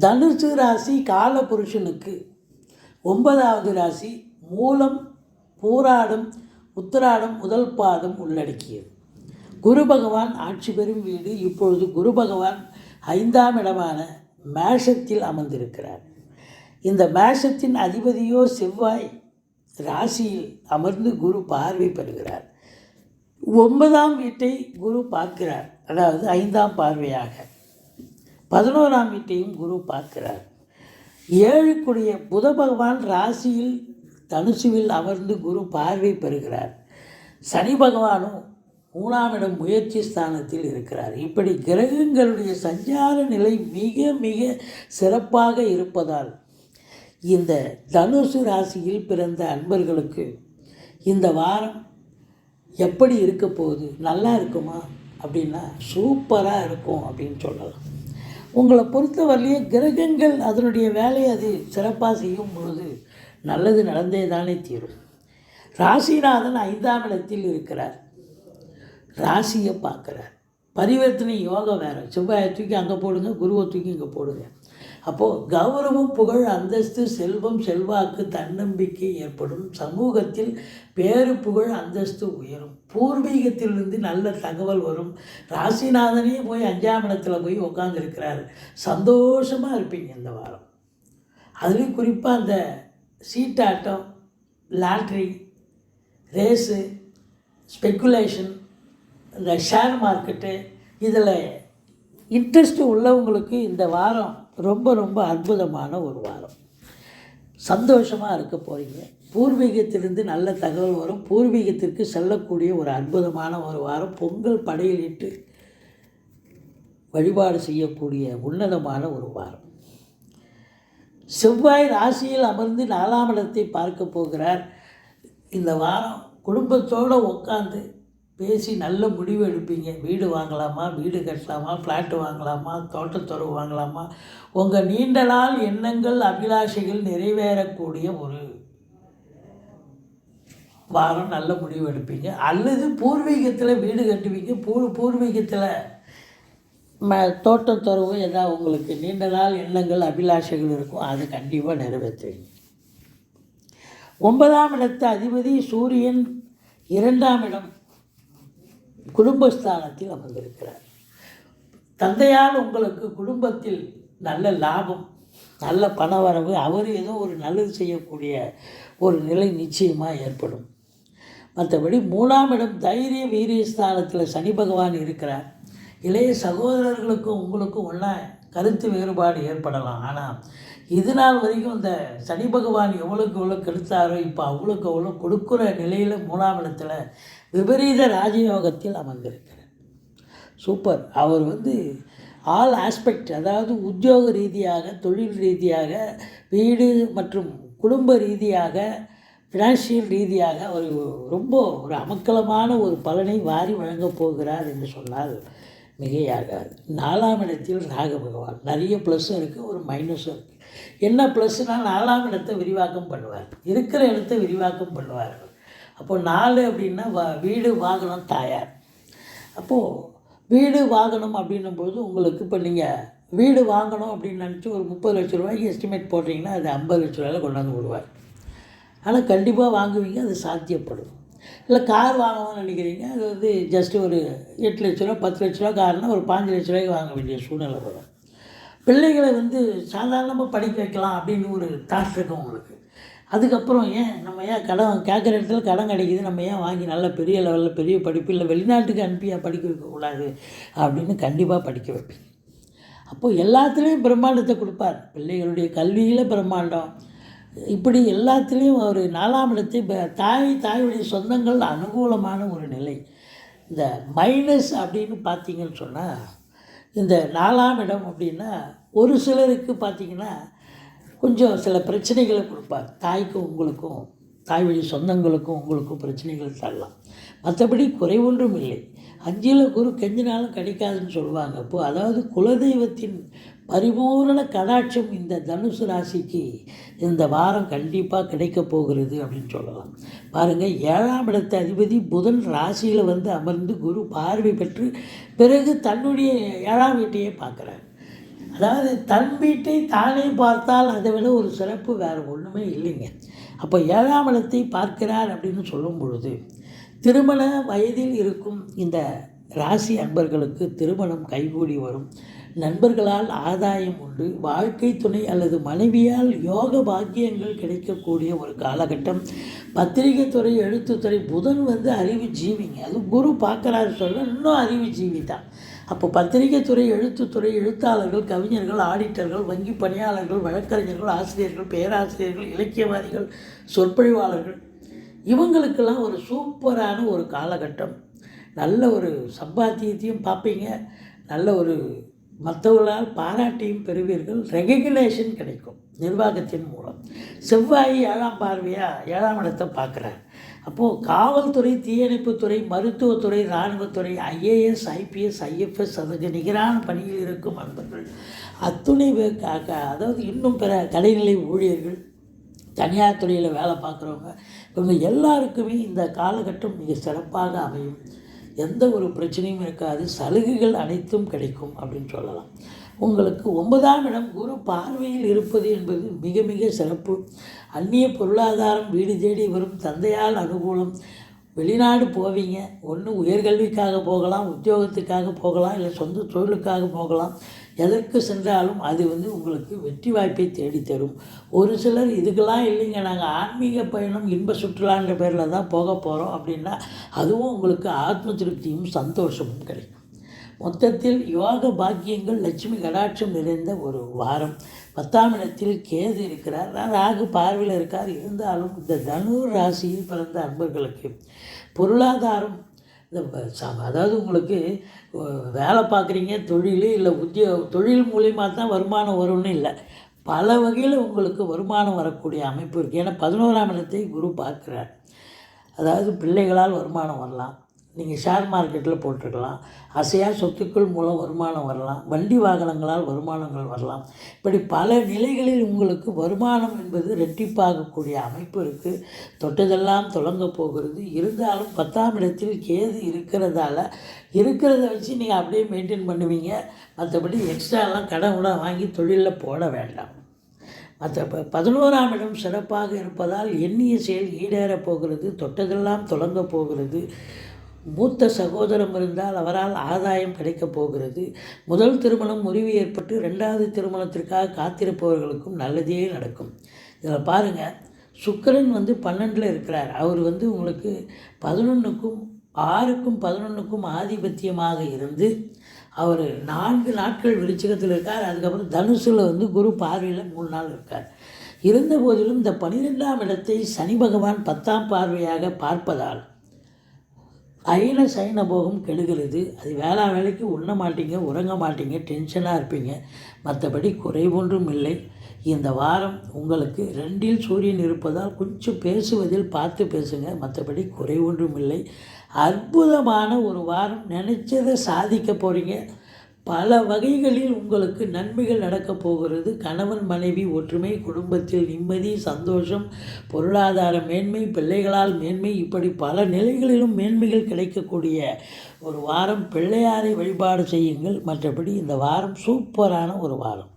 தனுசு ராசி காலபுருஷனுக்கு 9வது ராசி. மூலம், பூராடம், உத்திராடம் முதல் பாதம் உள்ளடக்கியது. குரு பகவான் ஆட்சி பெறும் வீடு. இப்பொழுது குரு பகவான் 5ஆம் இடமான மேஷத்தில் அமர்ந்திருக்கிறார். இந்த மேஷத்தின் அதிபதியோ செவ்வாய் ராசியில் அமர்ந்து குரு பார்வை பெறுகிறார். 9ஆம் வீட்டை குரு பார்க்கிறார், அதாவது 5ஆம் பார்வையாக. 11ஆம் வீட்டையும் குரு பார்க்கிறார். 7க்குடைய புத பகவான் ராசியில் தனுசுவில் அமர்ந்து குரு பார்வை பெறுகிறார். சனி பகவானும் 3ஆம் இடம் முயற்சி ஸ்தானத்தில் இருக்கிறார். இப்படி கிரகங்களுடைய சஞ்சார நிலை மிக மிக சிறப்பாக இருப்பதால் இந்த தனுசு ராசியில் பிறந்த அன்பர்களுக்கு இந்த வாரம் எப்படி இருக்க போகுது, நல்லா இருக்குமா அப்படின்னா சூப்பராக இருக்கும் அப்படின்னு சொல்லலாம். உங்களை பொறுத்தவரையிலேயே கிரகங்கள் அதனுடைய வேலையை அது சிறப்பாக செய்யும் பொழுது நல்லது நடந்தே தானே தீரும். ராசிநாதன் 5ஆம் இடத்தில் இருக்கிறார், ராசியை பார்க்குறார். பரிவர்த்தனை யோகம் வேறு. செவ்வாயை தூக்கி அங்கே போடுங்க, குருவை தூக்கி இங்கே போடுங்க. அப்போது கௌரவம், புகழ், அந்தஸ்து, செல்வம், செல்வாக்கு, தன்னம்பிக்கை ஏற்படும். சமூகத்தில் பேரு, புகழ், அந்தஸ்து உயரும். பூர்வீகத்திலிருந்து நல்ல தகவல் வரும். ராசிநாதனே போய் 5ஆம் இடத்துல போய் உட்காந்துருக்கிறார். சந்தோஷமாக இருப்பீங்க இந்த வாரம். அதுலேயும் குறிப்பாக அந்த சீட்டாட்டம், லாட்ரி, ரேஸு, ஸ்பெக்குலேஷன், இந்த ஷேர் மார்க்கெட்டு, இதில் இன்ட்ரெஸ்ட் உள்ளவங்களுக்கு இந்த வாரம் ரொம்ப ரொம்ப அற்புதமான ஒரு வாரம். சந்தோஷமாக இருக்க போகிறீங்க. பூர்வீகத்திலிருந்து நல்ல தகவல் வரும். பூர்வீகத்திற்கு செல்லக்கூடிய ஒரு அற்புதமான ஒரு வாரம். பொங்கல் படையலிட்டு வழிபாடு செய்யக்கூடிய உன்னதமான ஒரு வாரம். செவ்வாய் ராசியில் அமர்ந்து 4ஆம் இடத்தை பார்க்க போகிறார். இந்த வாரம் குடும்பத்தோடு உட்காந்து பேசி நல்ல முடிவு எடுப்பீங்க. வீடு வாங்கலாமா, வீடு கட்டலாமா, ஃப்ளாட்டு வாங்கலாமா, தோட்டத்துறவு வாங்கலாமா, உங்கள் நீண்ட நாள் எண்ணங்கள், அபிலாஷைகள் நிறைவேறக்கூடிய ஒரு வாரம். நல்ல முடிவு எடுப்பீங்க. அல்லது பூர்வீகத்தில் வீடு கட்டுவீங்க. பூர்வீகத்தில் தோட்டத்துறவு ஏதாவது உங்களுக்கு நீண்ட நாள் எண்ணங்கள், அபிலாஷைகள் இருக்கும், அது கண்டிப்பாக நிறைவேற்றுவீங்க. 9ஆம் இடத்து அதிபதி சூரியன் 2ஆம் இடம் குடும்பஸ்தானத்தில் அமர்ந்திருக்கிறார். தந்தையால் உங்களுக்கு குடும்பத்தில் நல்ல லாபம், நல்ல பணவரவு, அவர் ஏதோ ஒரு நல்லது செய்யக்கூடிய ஒரு நிலை நிச்சயமாக ஏற்படும். மற்றபடி 3ஆம் இடம் தைரிய வீரியஸ்தானத்தில் சனி பகவான் இருக்கிறார். இளைய சகோதரர்களுக்கும் உங்களுக்கும் ஒன்றா கருத்து வேறுபாடு ஏற்படலாம். ஆனால் இது நாள் வரைக்கும் இந்த சனி பகவான் எவ்வளோக்கு எவ்வளோ கெடுத்தாரோ இப்போ அவ்வளோக்கு அவ்வளோ கொடுக்குற நிலையில் 3ஆம் இடத்துல விபரீத ராஜயோகத்தில் அமர்ந்திருக்கிறார். சூப்பர். அவர் ஆல் ஆஸ்பெக்ட், அதாவது உத்தியோக ரீதியாக, தொழில் ரீதியாக, வீடு மற்றும் குடும்ப ரீதியாக, ஃபினான்ஷியல் ரீதியாக அவர் ரொம்ப ஒரு அமக்கலமான ஒரு பலனை வாரி வழங்கப் போகிறார் என்று சொன்னால் மிகையாகாது. 4ஆம் இடத்தில் ராக பகவான். நிறைய ப்ளஸ்ஸும் இருக்குது, ஒரு மைனஸும் இருக்குது. என்ன ப்ளஸ்னால் 4ஆம் இடத்தை விரிவாக்கம் பண்ணுவார், இருக்கிற இடத்த விரிவாக்கம் பண்ணுவார். அப்போது 4 அப்படின்னா வீடு வாகனம் தயார். அப்போது வீடு வாங்கணும் அப்படின்னும்போது உங்களுக்கு இப்போ நீங்கள் வீடு வாங்கணும் அப்படின்னு நினச்சி ஒரு 30 லட்ச ரூபாய்க்கு எஸ்டிமேட் போடுறீங்கன்னா அது 50 லட்ச ரூபாயில் கொண்டாந்து விடுவார். ஆனால் கண்டிப்பாக வாங்குவீங்க, அது சாத்தியப்படும். இல்லை கார் வாங்கணும்னு நினைக்கிறீங்க, அது ஜஸ்ட்டு ஒரு 8 லட்ச ரூபா 10 லட்ச ரூபா கார்னால் ஒரு 5 லட்ச ரூபாய்க்கு வாங்க வேண்டிய சூழ்நிலை வரும். பிள்ளைகளை சாதாரணமாக படிக்க வைக்கலாம் அப்படின்னு ஒரு தாட் இருக்கும் உங்களுக்கு. அதுக்கப்புறம் நம்ம ஏன் கடன் கேட்குற இடத்துல கடன் கிடைக்கிது, நம்ம ஏன் வாங்கி நல்ல பெரிய லெவலில் பெரிய படிப்பு, இல்லை வெளிநாட்டுக்கு அனுப்பியா படிக்க வைக்கக்கூடாது அப்படின்னு கண்டிப்பாக படிக்க வைப்பீங்க. அப்போது எல்லாத்துலேயும் பிரம்மாண்டத்தை கொடுப்பார். பிள்ளைகளுடைய கல்வியில் பிரம்மாண்டம், இப்படி எல்லாத்துலேயும் ஒரு 4ஆம் இடத்தை தாயுடைய சொந்தங்கள் அனுகூலமான ஒரு நிலை. இந்த மைனஸ் அப்படின்னு பார்த்தீங்கன்னு சொன்னால், இந்த 4ஆம் இடம் அப்படின்னா ஒரு சிலருக்கு பார்த்திங்கன்னா கொஞ்சம் சில பிரச்சனைகளை கொடுப்பார். தாய்க்கும் உங்களுக்கும், தாய் வழி சொந்தங்களுக்கும் உங்களுக்கும் பிரச்சனைகள் தரலாம். மற்றபடி குறை ஒன்றும் இல்லை. 5ல் குரு கெஞ்சினாலும் கிடைக்காதுன்னு சொல்லுவாங்க. அப்போது அதாவது குலதெய்வத்தின் பரிபூரண கடாட்சம் இந்த தனுசு ராசிக்கு இந்த வாரம் கண்டிப்பாக கிடைக்கப் போகிறது அப்படின்னு சொல்லலாம். பாருங்கள், 7ஆம் இடத்து அதிபதி புதன் ராசியில் அமர்ந்து குரு பார்வை பெற்று பிறகு தன்னுடைய 7ஆம் வீட்டையே பார்க்குறார். அதாவது தன் வீட்டை தானே பார்த்தால் அதை விட ஒரு சிறப்பு வேறு ஒன்றுமே இல்லைங்க. அப்போ 7ஆம் இடத்தை பார்க்கிறார் அப்படின்னு சொல்லும் பொழுது, திருமண வயதில் இருக்கும் இந்த ராசி அன்பர்களுக்கு திருமணம் கைகூடி வரும். நண்பர்களால் ஆதாயம் உண்டு. வாழ்க்கை துணை அல்லது மனைவியால் யோக பாக்கியங்கள் கிடைக்கக்கூடிய ஒரு காலகட்டம். பத்திரிகை துறை, எழுத்துத்துறை, புதன் வந்து அறிவு ஜீவிங்க. அது குரு பார்க்குறாரு சொல்ல இன்னும் அறிவு ஜீவி தான். அப்போ பத்திரிகை துறை, எழுத்துத்துறை, எழுத்தாளர்கள், கவிஞர்கள், ஆடிட்டர்கள், வங்கி பணியாளர்கள், வழக்கறிஞர்கள், ஆசிரியர்கள், பேராசிரியர்கள், இலக்கியவாதிகள், சொற்பொழிவாளர்கள், இவங்களுக்கெல்லாம் ஒரு சூப்பரான ஒரு காலகட்டம். நல்ல ஒரு சம்பாத்தியத்தையும் பார்ப்பீங்க. நல்ல ஒரு மற்றவர்களால் பாராட்டியும் பெறுவீர்கள். ரெகக்னேஷன் கிடைக்கும் நிர்வாகத்தின் மூலம். செவ்வாய் 7ஆம் பார்வையாக 7ஆம் இடத்தை பார்க்குறார். அப்போது காவல்துறை, தீயணைப்புத்துறை, மருத்துவத்துறை, இராணுவத்துறை, ஐஏஎஸ், ஐபிஎஸ், ஐஎஃப்எஸ் அதுக்கு நிகரான பணியில் இருக்கும் அன்பர்கள் அத்துணை அதாவது இன்னும் பிற கடைநிலை ஊழியர்கள், தனியார் துறையில் வேலை பார்க்குறவங்க, இவங்க எல்லாருக்குமே இந்த காலகட்டம் மிக சிறப்பாக அமையும். எந்த ஒரு பிரச்சனையும் இருக்காது. சலுகைகள் அனைத்தும் கிடைக்கும் அப்படின்னு சொல்லலாம். உங்களுக்கு 9ஆம் இடம் குரு பார்வையில் இருப்பது என்பது மிக மிக சிறப்பு. அந்நிய பொருளாதாரம் வீடு தேடி வரும். தந்தையால் அனுகூலம். வெளிநாடு போவீங்க. ஒன்று உயர்கல்விக்காக போகலாம், உத்தியோகத்துக்காக போகலாம், இல்லை சொந்த தொழிலுக்காக போகலாம். எதற்கு சென்றாலும் அது வந்து உங்களுக்கு வெற்றி வாய்ப்பை தேடித்தரும். ஒரு சிலர் இதுக்கெல்லாம் இல்லைங்க, நாங்கள் ஆன்மீக பயணம், இன்ப சுற்றுலான்ற பேரில் தான் போக போகிறோம் அப்படின்னா அதுவும் உங்களுக்கு ஆத்ம திருப்தியும் சந்தோஷமும் கிடைக்கும். மொத்தத்தில் யோக பாக்கியங்கள், லட்சுமி கடாட்சம் நிறைந்த ஒரு வாரம். 10ஆம் இடத்தில் கேது இருக்கிறார். ராகு பார்வையில் இருக்கார். இருந்தாலும் இந்த தனு ராசியில் பிறந்த அன்பர்களுக்கு பொருளாதாரம், அதாவது உங்களுக்கு வேலை பார்க்குறீங்க, தொழில் இல்லை தொழில் மூலிமா தான் வருமானம் வரும்னு இல்லை, பல வகையில் உங்களுக்கு வருமானம் வரக்கூடிய அமைப்பு இருக்குது. ஏன்னா 11ஆம் இடத்தை குரு பார்க்குறார். அதாவது பிள்ளைகளால் வருமானம் வரலாம். நீங்கள் ஷேர் மார்க்கெட்டில் போட்டிருக்கலாம். அசையா சொத்துக்கள் மூலம் வருமானம் வரலாம். வண்டி வாகனங்களால் வருமானங்கள் வரலாம். இப்படி பல நிலைகளில் உங்களுக்கு வருமானம் என்பது ரெட்டிப்பாகக்கூடிய அமைப்பு இருக்குது. தொட்டதெல்லாம் தொடங்க போகிறது. இருந்தாலும் 10ஆம் இடத்தில் கேது இருக்கிறதால இருக்கிறத வச்சு நீங்கள் அப்படியே மெயின்டைன் பண்ணுவீங்க. மற்றபடி எக்ஸ்ட்ராலாம் கடன் வாங்கி தொழிலில் போட வேண்டாம். மற்ற 11ஆம் இடம் சிறப்பாக இருப்பதால் எண்ணிய செயல் ஈடேறப் போகிறது. தொட்டதெல்லாம் தொடங்க போகிறது. மூத்த சகோதரம் இருந்தால் அவரால் ஆதாயம் கிடைக்கப் போகிறது. முதல் திருமணம் முறிவு ஏற்பட்டு 2வது திருமணத்திற்காக காத்திருப்பவர்களுக்கும் நல்லதே நடக்கும். இதில் பாருங்கள், சுக்கிரன் வந்து 12ல் இருக்கிறார். அவர் வந்து உங்களுக்கு 11க்கும் 6க்கும் 11க்கும் ஆதிபத்தியமாக இருந்து அவர் 4 நாட்கள் விருச்சிகத்தில் இருக்கார். அதுக்கப்புறம் தனுசில் வந்து குரு பார்வையில் 3 நாள் இருக்கார். இருந்த போதிலும் இந்த 12ஆம் இடத்தை சனி பகவான் 10ஆம் பார்வையாக பார்ப்பதால் அயன சயன போகம் கெடுகிறது. அது வேலைக்கு உண்ண மாட்டீங்க, உறங்க மாட்டீங்க, டென்ஷனாக இருப்பீங்க. மற்றபடி குறைவொன்றும் இல்லை. இந்த வாரம் உங்களுக்கு 2ல் சூரியன் இருப்பதால் கொஞ்சம் பேசுவதில் பார்த்து பேசுங்க. மற்றபடி குறைவொன்றும் இல்லை. அற்புதமான ஒரு வாரம். நினச்சதை சாதிக்க போகிறீங்க. பல வகைகளில் உங்களுக்கு நன்மைகள் நடக்கப் போகிறது. கணவன் மனைவி ஒற்றுமை, குடும்பத்தில் நிம்மதி, சந்தோஷம், பொருளாதார மேன்மை, பிள்ளைகளால் மேன்மை, இப்படி பல நிலைகளிலும் மேன்மைகள் கிடைக்கக்கூடிய ஒரு வாரம். பிள்ளையாரை வழிபாடு செய்யுங்கள். மற்றபடி இந்த வாரம் சூப்பரான ஒரு வாரம்.